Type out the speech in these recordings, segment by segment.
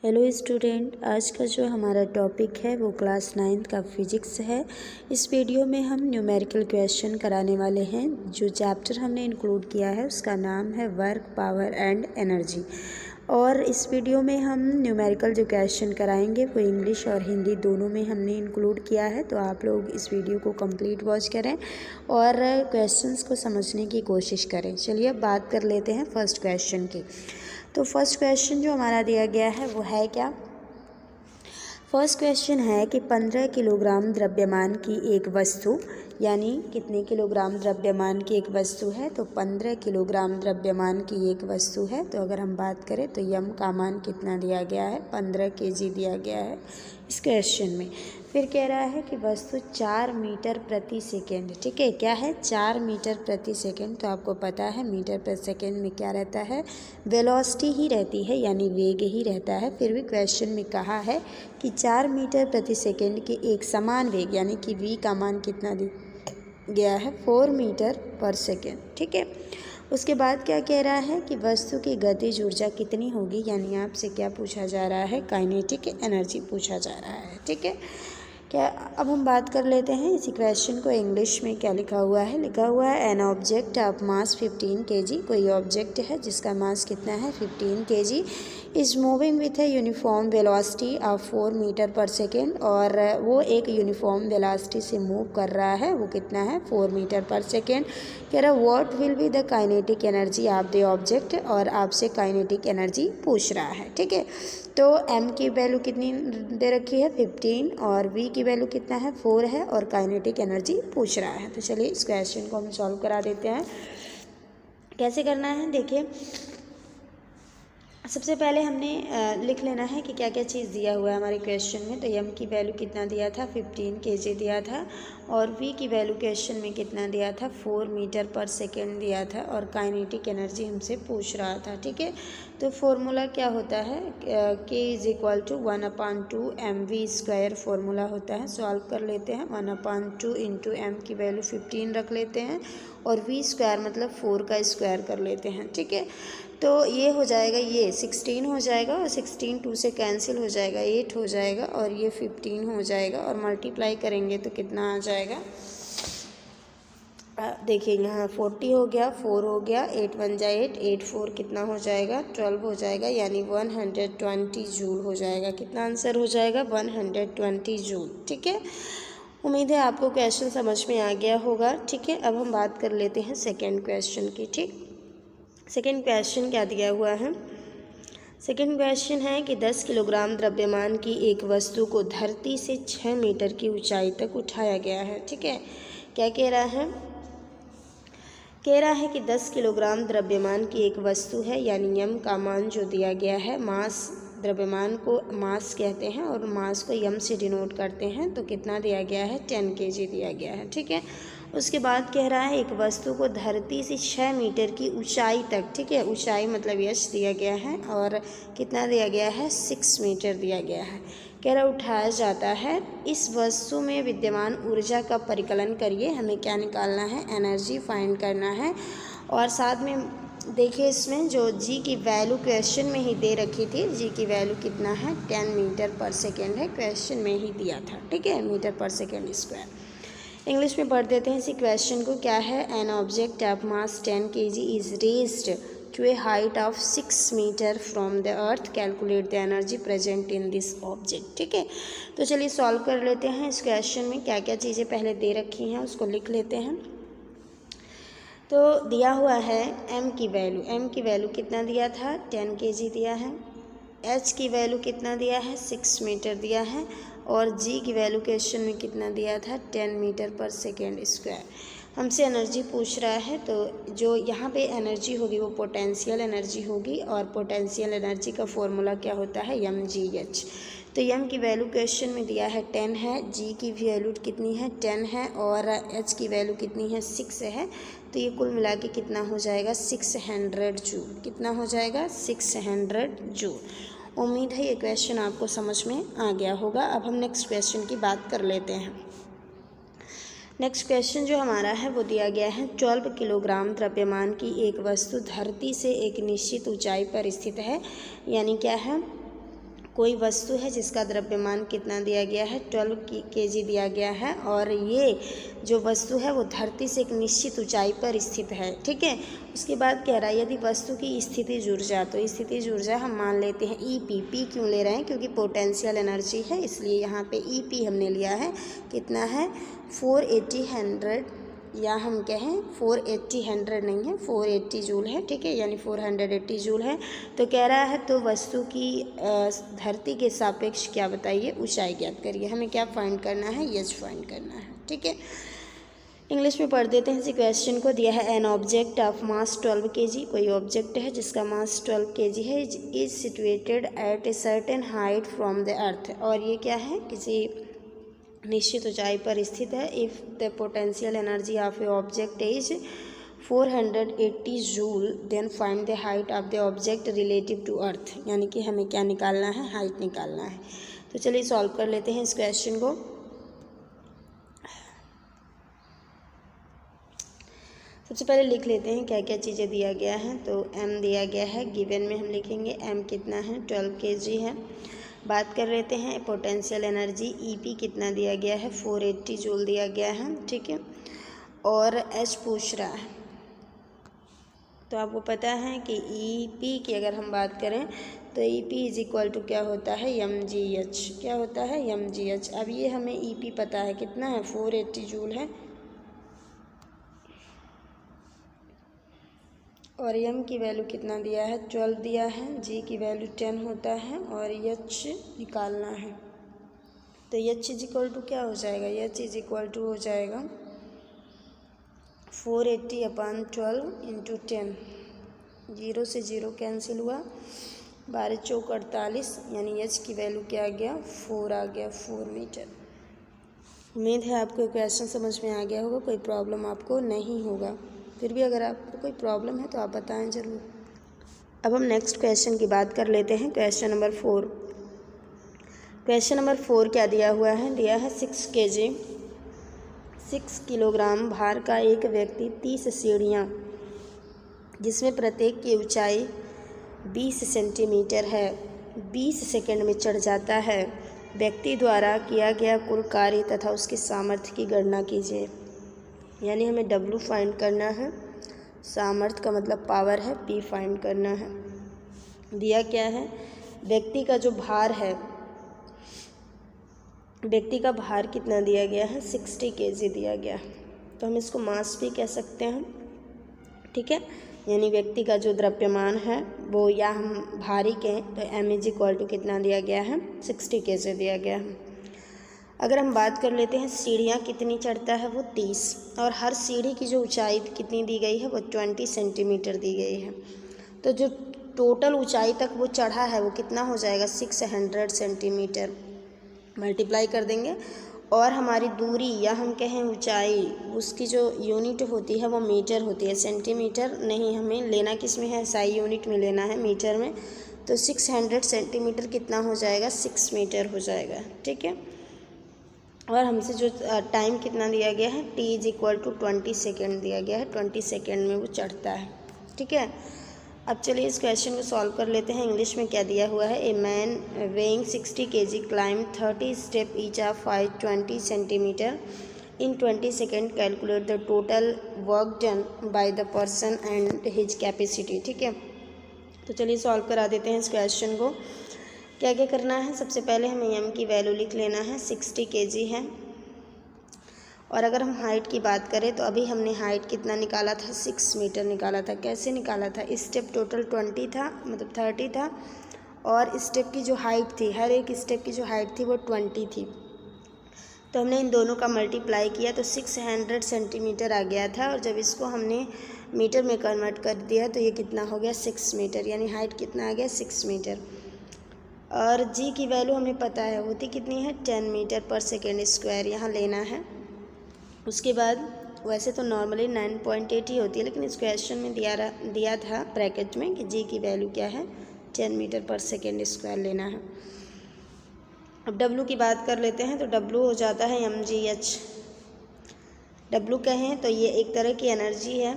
Hello student, आज का जो हमारा टॉपिक है वो क्लास 9th का फिजिक्स है। इस वीडियो में हम न्यूमेरिकल क्वेश्चन कराने वाले हैं। जो चैप्टर हमने इंक्लूड किया है उसका नाम है वर्क, पावर एंड एनर्जी। और इस वीडियो में हम न्यूमेरिकल जो क्वेश्चन कराएंगे वो इंग्लिश और हिंदी दोनों में हमने इंक्लूड किया है। तो आप लोग इस वीडियो को कंप्लीट वॉच करें और क्वेश्चंस को समझने की कोशिश करें। चलिए अब बात कर लेते हैं फर्स्ट क्वेश्चन की। तो फर्स्ट क्वेश्चन जो हमारा दिया गया है वो है क्या? फर्स्ट क्वेश्चन है कि 15 किलोग्राम द्रव्यमान की एक वस्तु, यानी कितने किलोग्राम द्रव्यमान की एक वस्तु है? तो 15 किलोग्राम द्रव्यमान की एक वस्तु है। तो अगर हम बात करें तो यम का मान कितना दिया गया है? 15 kg दिया गया है इस क्वेश्चन में। फिर कह रहा है कि वस्तु 4 मीटर प्रति सेकेंड, ठीक है, क्या है? 4 मीटर प्रति सेकेंड। तो आपको पता है मीटर प्रति सेकेंड में क्या रहता है? वेलोसिटी ही रहती है, यानी वेग ही रहता है। फिर भी क्वेश्चन में कहा है कि 4 मीटर प्रति सेकेंड के एक समान वेग, यानी कि v का मान कितना गया है? 4 मीटर पर सेकेंड, ठीक है। उसके बाद क्या कह रहा है कि वस्तु की गतिज ऊर्जा कितनी होगी, यानी आपसे क्या पूछा जा रहा है? काइनेटिक एनर्जी पूछा जा रहा है, ठीक है। क्या अब हम बात कर लेते हैं इसी क्वेश्चन को इंग्लिश में क्या लिखा हुआ है। लिखा हुआ है an object of mass 15 kg। कोई ऑब्जेक्ट है जिसका मास कितना है? 15 kg। Is moving with a uniform velocity of 4 metre per second. और वो एक यूनिफॉर्म वेलोसिटी से मूव कर रहा है। वो कितना है? 4 मीटर पर सेकेंड। कह रहा what will be the kinetic energy of the object, और आपसे काइनेटिक एनर्जी पूछ रहा है, ठीक है। तो m की वैल्यू कितनी दे रखी है? 15, और v की वैल्यू कितना है? 4 है, और काइनेटिक एनर्जी पूछ रहा है। तो चलिए इस क्वेश्चन को हम सॉल्व करा देते हैं। कैसे करना है देखिए, सबसे पहले हमने लिख लेना है कि क्या क्या चीज़ दिया हुआ है हमारे क्वेश्चन में। तो m की वैल्यू कितना दिया था? 15 kg दिया था। और v की वैल्यू क्वेश्चन में कितना दिया था? 4 मीटर पर सेकेंड दिया था। और काइनेटिक एनर्जी हमसे पूछ रहा था, ठीक है। तो फॉर्मूला क्या होता है? k is equal to 1/2 mv² formula होता है। सॉल्व कर लेते हैं। 1/2 इंटू m की वैल्यू 15 रख लेते हैं, और v² मतलब 4 का स्क्वायर कर लेते हैं, ठीक है। तो ये हो जाएगा, ये 16 हो जाएगा, और 16 2 से कैंसिल हो जाएगा, 8 हो जाएगा, और ये 15 हो जाएगा। और मल्टीप्लाई करेंगे तो कितना आ जाएगा? देखिए यहाँ 40 हो गया, 4 हो गया, 8 1 जा 8, 8 4 कितना हो जाएगा? 12 हो जाएगा, यानी 120 जूल हो जाएगा। कितना आंसर हो जाएगा? 120 जूल, ठीक है। उम्मीद है आपको क्वेश्चन समझ में आ गया होगा, ठीक है। अब हम बात कर लेते हैं सेकेंड क्वेश्चन की, ठीक। सेकेंड क्वेश्चन क्या दिया हुआ है? सेकेंड क्वेश्चन है कि 10 किलोग्राम द्रव्यमान की एक वस्तु को धरती से 6 मीटर की ऊंचाई तक उठाया गया है, ठीक है। क्या कह रहा है? कह रहा है कि 10 किलोग्राम द्रव्यमान की एक वस्तु है, यानी यम का मान जो दिया गया है, मास, द्रव्यमान को मास कहते हैं और मास को यम से डिनोट करते हैं। तो कितना दिया गया है? 10 kg दिया गया है, ठीक है। उसके बाद कह रहा है एक वस्तु को धरती से 6 मीटर की ऊंचाई तक, ठीक है, ऊंचाई मतलब यश दिया गया है, और कितना दिया गया है? 6 मीटर दिया गया है। कह रहा उठाया जाता है। इस वस्तु में विद्यमान ऊर्जा का परिकलन करिए। हमें क्या निकालना है? एनर्जी फाइंड करना है। और साथ में देखिए इसमें जो जी की वैल्यू क्वेश्चन में ही दे रखी थी, जी की वैल्यू कितना है? 10 मीटर पर सेकेंड है, क्वेश्चन में ही दिया था, ठीक है, metre per second square. English में पढ़ देते हैं इसी क्वेश्चन को। क्या है? An object of mass 10 kg is raised to a height of 6 metre from the earth, calculate the energy present in this object, ठीक है। तो चलिए सॉल्व कर लेते हैं। इस क्वेश्चन में क्या क्या चीज़ें पहले दे रखी हैं उसको लिख लेते हैं। तो दिया हुआ है m की वैल्यू कितना दिया था? 10 kg दिया है। h की वैल्यू कितना दिया है? 6 मीटर दिया है। और g की वैल्यू क्वेश्चन में कितना दिया था? 10 मीटर पर सेकेंड स्क्वायर। हमसे एनर्जी पूछ रहा है, तो जो यहाँ पे एनर्जी होगी वो पोटेंशियल एनर्जी होगी, और पोटेंशियल एनर्जी का फॉर्मूला क्या होता है? mgh। तो m की वैल्यू क्वेश्चन में दिया है 10 है, g की वैल्यू कितनी है? 10 है, और h की वैल्यू कितनी है? 6 है। तो ये कुल मिला के कितना हो जाएगा? 600 जूल। कितना हो जाएगा? 600 जूल। उम्मीद है ये क्वेश्चन आपको समझ में आ गया होगा। अब हम नेक्स्ट क्वेश्चन की बात कर लेते हैं। नेक्स्ट क्वेश्चन जो हमारा है वो दिया गया है 12 किलोग्राम द्रव्यमान की एक वस्तु धरती से एक निश्चित ऊंचाई पर स्थित है, यानी क्या है? कोई वस्तु है जिसका द्रव्यमान कितना दिया गया है, 12 kg दिया गया है, और ये जो वस्तु है वो धरती से एक निश्चित ऊंचाई पर स्थित है। ठीक है, उसके बाद कह रहा है यदि वस्तु की स्थितिज ऊर्जा, तो स्थितिज ऊर्जा हम मान लेते हैं EP। पी क्यों ले रहे हैं, क्योंकि पोटेंशियल एनर्जी है, इसलिए यहाँ पे EP हमने लिया है। कितना है, 480 100, या हम कहें 480 100 नहीं है, 480 जूल है। ठीक है, यानी 480 जूल है। तो कह रहा है तो वस्तु की धरती के सापेक्ष क्या बताइए, ऊंचाई ज्ञात करिए। हमें क्या फाइंड करना है, एच फाइंड करना है। ठीक है, इंग्लिश में पढ़ देते हैं। इसी क्वेश्चन को दिया है an object of mass 12 kg। कोई ऑब्जेक्ट है जिसका मास 12 kg है, is situated at a certain height from the अर्थ। और ये क्या है, किसी निश्चित ऊंचाई पर स्थित है। If the potential energy of a object is 480 joule, then find the height of the object relative to earth. यानी कि हमें क्या निकालना है, हाइट निकालना है। तो चलिए सॉल्व कर लेते हैं इस क्वेश्चन को। सबसे पहले लिख लेते हैं क्या क्या चीज़ें दिया गया है। तो m दिया गया है, गिवन में हम लिखेंगे m कितना है, 12 kg है। बात कर लेते हैं पोटेंशियल एनर्जी, EP कितना दिया गया है, 480 जूल दिया गया है। ठीक है, और H पूछ रहा है। तो आपको पता है कि EP की अगर हम बात करें तो EP इज इक्वल टू क्या होता है, mgh। क्या होता है, mgh। अब ये हमें EP पता है कितना है, 480 जूल है, और m की वैल्यू कितना दिया है, 12 दिया है, g की वैल्यू 10 होता है, और h निकालना है। तो h इज इक्वल टू क्या हो जाएगा, h इज इक्वल टू हो जाएगा 480/12 इंटू 10। 0 से 0 कैंसिल हुआ, 12 चौक 48, यानी h की वैल्यू क्या आ गया, 4 आ गया, 4 मीटर। उम्मीद है आपको क्वेश्चन समझ में आ गया होगा, कोई प्रॉब्लम आपको नहीं होगा। फिर भी अगर आपको कोई प्रॉब्लम है तो आप बताएं ज़रूर। अब हम नेक्स्ट क्वेश्चन की बात कर लेते हैं, क्वेश्चन नंबर 4। क्वेश्चन नंबर 4 क्या दिया हुआ है, दिया है 6 kg, 6 किलोग्राम भार का एक व्यक्ति 30 सीढ़ियाँ, जिसमें प्रत्येक की ऊंचाई 20 सेंटीमीटर है, 20 सेकंड में चढ़ जाता है। व्यक्ति द्वारा किया गया कुल कार्य तथा उसके सामर्थ्य की गणना कीजिए। यानी हमें W फाइंड करना है, सामर्थ्य का मतलब पावर है, P फाइंड करना है। दिया क्या है, व्यक्ति का जो भार है, व्यक्ति का भार कितना दिया गया है, 60 kg दिया गया। तो हम इसको मास भी कह सकते हैं। ठीक है, यानी व्यक्ति का जो द्रव्यमान है वो, या हम भारी कहें तो m इज इक्वल टू कितना दिया गया है, 60 kg दिया गया है। अगर हम बात कर लेते हैं सीढ़ियाँ कितनी चढ़ता है, वो 30, और हर सीढ़ी की जो ऊंचाई कितनी दी गई है, वो 20 सेंटीमीटर दी गई है। तो जो टोटल ऊंचाई तक वो चढ़ा है वो कितना हो जाएगा, 600 सेंटीमीटर। मल्टीप्लाई कर देंगे, और हमारी दूरी या हम कहें ऊंचाई, उसकी जो यूनिट होती है वो मीटर होती है, सेंटीमीटर नहीं। हमें लेना किस में है, SI यूनिट में लेना है, मीटर में। तो 600 सेंटीमीटर कितना हो जाएगा, 6 मीटर हो जाएगा। ठीक है, और हमसे जो टाइम कितना दिया गया है, T is equal to 20 second दिया गया है, 20 सेकेंड में वो चढ़ता है। ठीक है, अब चलिए इस क्वेश्चन को सॉल्व कर लेते हैं। इंग्लिश में क्या दिया हुआ है, a man weighing 60 kg climb 30 step each of 20 centimetre in 20 second, calculate the total work done by the person and his capacity. ठीक है, तो चलिए सॉल्व करा देते हैं इस क्वेश्चन को। क्या क्या करना है, सबसे पहले हमें m की वैल्यू लिख लेना है, 60 kg है। और अगर हम हाइट की बात करें तो अभी हमने हाइट कितना निकाला था, 6 मीटर निकाला था। कैसे निकाला था, स्टेप टोटल 20 था, मतलब 30 था, और स्टेप की जो हाइट थी, हर एक स्टेप की जो हाइट थी वो 20 थी। तो हमने इन दोनों का मल्टीप्लाई किया तो 600 सेंटीमीटर आ गया था, और जब इसको हमने मीटर में कन्वर्ट कर दिया तो ये कितना हो गया, 6 मीटर। यानी हाइट कितना आ गया, 6 मीटर। और g की वैल्यू हमें पता है होती कितनी है, 10 मीटर पर सेकेंड स्क्वायर, यहाँ लेना है। उसके बाद वैसे तो नॉर्मली 9.8 ही होती है, लेकिन इस क्वेश्चन में दिया था ब्रैकेट में कि g की वैल्यू क्या है, 10 मीटर पर सेकेंड स्क्वायर लेना है। अब W की बात कर लेते हैं, तो W हो जाता है mgh। W कहें तो ये एक तरह की एनर्जी है,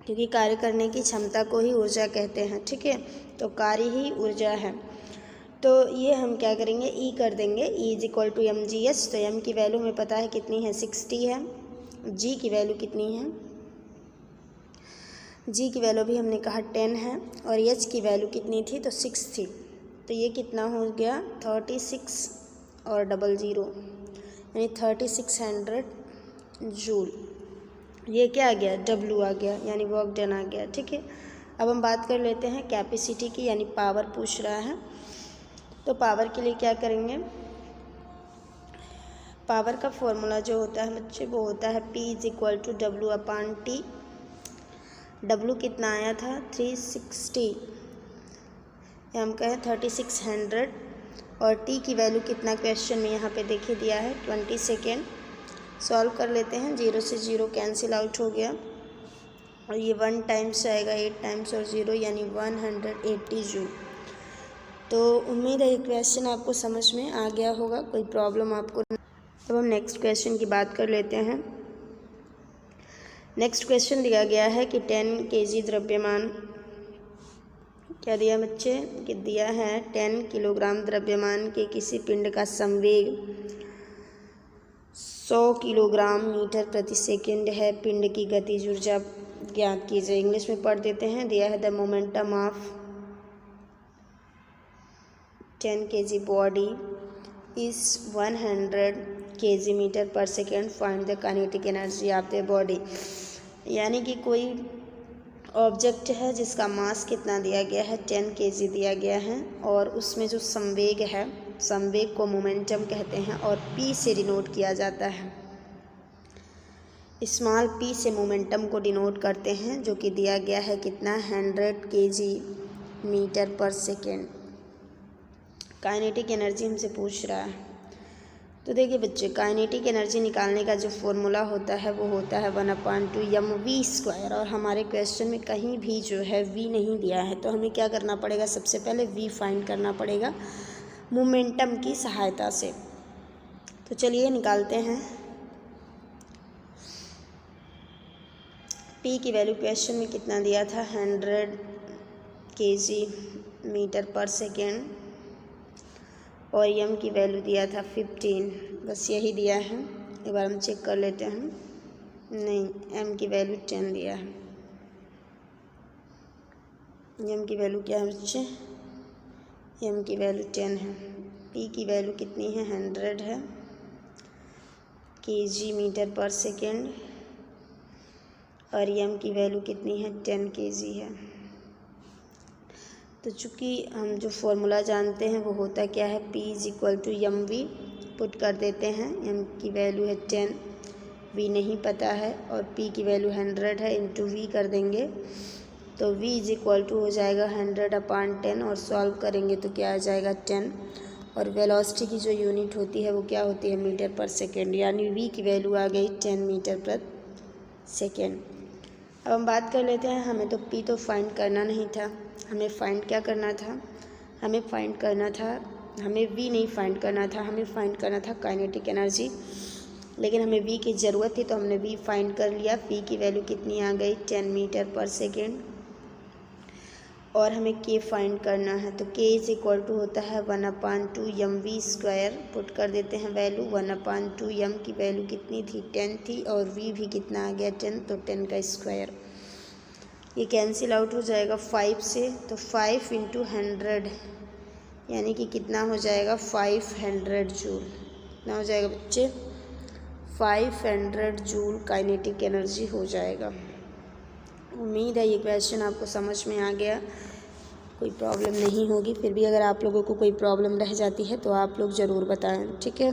क्योंकि कार्य करने की क्षमता को ही ऊर्जा कहते हैं। ठीक है, तो कार्य ही ऊर्जा है। तो ये हम क्या करेंगे, ई कर देंगे, E is equal to M G H. तो एम की वैल्यू हमें पता है कितनी है, 60 है। जी की वैल्यू कितनी है, जी की वैल्यू भी हमने कहा 10 है, और एच की वैल्यू कितनी थी, तो 6 थी। तो ये कितना हो गया, 36 और 00 यानी 3600 जूल। ये क्या आ गया, डब्ल्यू आ गया, यानी वर्क डन आ गया। ठीक है, अब हम बात कर लेते हैं कैपेसिटी की, यानी पावर पूछ रहा है। तो पावर के लिए क्या करेंगे, पावर का फॉर्मूला जो होता है बच्चे वो होता है P is equal to W/T। W कितना आया था, 360, या हम कहें 3600, और T की वैल्यू कितना क्वेश्चन में यहाँ पे देखिए दिया है, 20 सेकेंड। सॉल्व कर लेते हैं, 0 से 0 कैंसिल आउट हो गया, और ये 1 टाइम्स आएगा, 8 टाइम्स और 0 यानी 180 जूल। तो उम्मीद है ये क्वेश्चन आपको समझ में आ गया होगा, कोई प्रॉब्लम आपको। अब हम नेक्स्ट क्वेश्चन की बात कर लेते हैं। नेक्स्ट क्वेश्चन दिया गया है कि 10 kg द्रव्यमान, क्या दिया बच्चे, कि दिया है 10 किलोग्राम द्रव्यमान के किसी पिंड का संवेग 100 किलोग्राम मीटर प्रति सेकंड है। पिंड की गतिज ऊर्जा ज्ञात कीजिए। इंग्लिश में पढ़ देते हैं। दिया है the momentum of 10 kg body is 100 kg metre per second, find the kinetic energy of the body. यानी कि कोई ऑब्जेक्ट है जिसका मास कितना दिया गया है, 10 kg दिया गया है, और उसमें जो संवेग है, संवेग को मोमेंटम कहते हैं, और p से डिनोट किया जाता है। स्मॉल p से मोमेंटम को डिनोट करते हैं, जो कि दिया गया है कितना, 100 kg metre per second. Kinetic energy हमसे पूछ रहा है। तो देखिए बच्चे, काइनेटिक एनर्जी निकालने का जो फॉर्मूला होता है वो होता है 1/2 mv²। और हमारे क्वेश्चन में कहीं भी जो है v नहीं दिया है, तो हमें क्या करना पड़ेगा, सबसे पहले v फाइंड करना पड़ेगा मोमेंटम की सहायता से। तो चलिए निकालते हैं। p की वैल्यू क्वेश्चन में कितना दिया था, 100 kg मीटर पर सेकेंड, और m की वैल्यू दिया था 15, बस यही दिया है। एक बार हम चेक कर लेते हैं। नहीं, m की वैल्यू 10 दिया है। m की वैल्यू क्या है बच्चे, m की वैल्यू 10 है। p की वैल्यू कितनी है, 100 है kg मीटर पर सेकेंड, और m की वैल्यू कितनी है, 10 kg है। तो चूँकि हम जो फॉर्मूला जानते हैं वो होता क्या है, P is equal to mv, put कर देते हैं। m की वैल्यू है 10, v नहीं पता है, और p की वैल्यू 100 है, इंटू v कर देंगे, तो v इज इक्वल टू हो जाएगा 100/10, और सॉल्व करेंगे तो क्या आ जाएगा, 10। और वेलोसिटी की जो यूनिट होती है वो क्या होती है, मीटर पर सेकेंड, यानी v की वैल्यू आ गई 10 मीटर पर सेकेंड। अब हम बात कर लेते हैं, हमें तो p तो फाइंड करना नहीं था, हमें फाइंड क्या करना था, हमें फाइंड करना था, हमें v नहीं फाइंड करना था, हमें फाइंड करना था काइनेटिक एनर्जी। लेकिन हमें v की ज़रूरत थी, तो हमने v फाइंड कर लिया। p की वैल्यू कितनी आ गई, 10 मीटर पर सेकेंड, और हमें k फाइंड करना है। तो k इज इक्वल टू होता है 1/2 mv²। पुट कर देते हैं वैल्यू, 1/2 m की वैल्यू कितनी थी, 10 थी, और v भी कितना आ गया, 10, तो 10 का स्क्वायर। ये कैंसिल आउट हो जाएगा 5 से, तो 5 × 100 यानी कि कितना हो जाएगा, 500 जूल। कितना हो जाएगा बच्चे, 500 जूल काइनेटिक एनर्जी हो जाएगा। उम्मीद है ये क्वेश्चन आपको समझ में आ गया, कोई प्रॉब्लम नहीं होगी। फिर भी अगर आप लोगों को कोई प्रॉब्लम रह जाती है तो आप लोग ज़रूर बताएं, ठीक है।